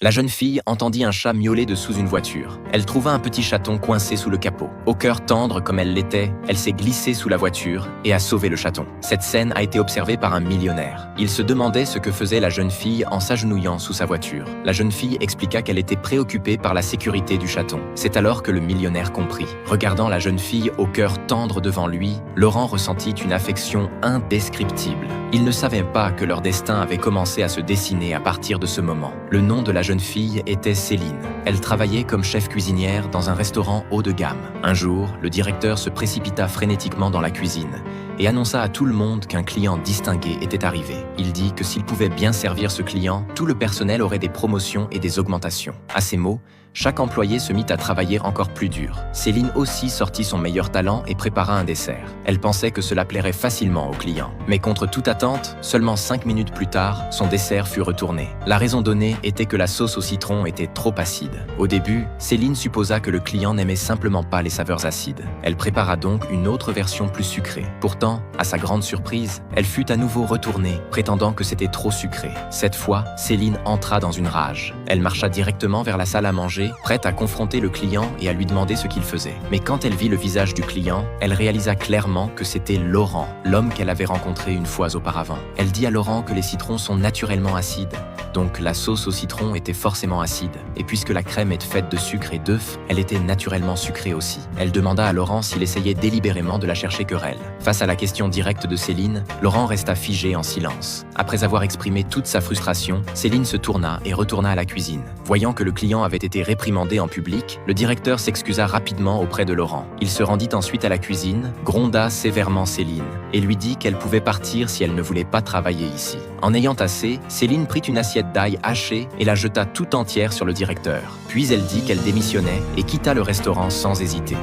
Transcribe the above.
La jeune fille entendit un chat miauler de sous une voiture. Elle trouva un petit chaton coincé sous le capot. Au cœur tendre comme elle l'était, elle s'est glissée sous la voiture et a sauvé le chaton. Cette scène a été observée par un millionnaire. Il se demandait ce que faisait la jeune fille en s'agenouillant sous sa voiture. La jeune fille expliqua qu'elle était préoccupée par la sécurité du chaton. C'est alors que le millionnaire comprit. Regardant la jeune fille au cœur tendre devant lui, Laurent ressentit une affection indescriptible. Il ne savait pas que leur destin avait commencé à se dessiner à partir de ce moment. Le nom de la jeune fille était Céline. Elle travaillait comme chef cuisinière dans un restaurant haut de gamme. Un jour, le directeur se précipita frénétiquement dans la cuisine et annonça à tout le monde qu'un client distingué était arrivé. Il dit que s'il pouvait bien servir ce client, tout le personnel aurait des promotions et des augmentations. À ces mots, chaque employé se mit à travailler encore plus dur. Céline aussi sortit son meilleur talent et prépara un dessert. Elle pensait que cela plairait facilement aux clients. Mais contre toute attente, seulement 5 minutes plus tard, son dessert fut retourné. La raison donnée était que la sauce au citron était trop acide. Au début, Céline supposa que le client n'aimait simplement pas les saveurs acides. Elle prépara donc une autre version plus sucrée. Pourtant, à sa grande surprise, elle fut à nouveau retournée, prétendant que c'était trop sucré. Cette fois, Céline entra dans une rage. Elle marcha directement vers la salle à manger, prête à confronter le client et à lui demander ce qu'il faisait. Mais quand elle vit le visage du client, elle réalisa clairement que c'était Laurent, l'homme qu'elle avait rencontré une fois auparavant. Elle dit à Laurent que les citrons sont naturellement acides, donc la sauce au citron était forcément acide. Et puisque la crème est faite de sucre et d'œufs, elle était naturellement sucrée aussi. Elle demanda à Laurent s'il essayait délibérément de la chercher querelle. Face à la question directe de Céline, Laurent resta figé en silence. Après avoir exprimé toute sa frustration, Céline se tourna et retourna à la cuisine. Voyant que le client avait été réprimandé en public, le directeur s'excusa rapidement auprès de Laurent. Il se rendit ensuite à la cuisine, gronda sévèrement Céline et lui dit qu'elle pouvait partir si elle ne voulait pas travailler ici. En ayant assez, Céline prit une assiette d'ail hachée et la jeta tout entière sur le directeur. Puis elle dit qu'elle démissionnait et quitta le restaurant sans hésiter.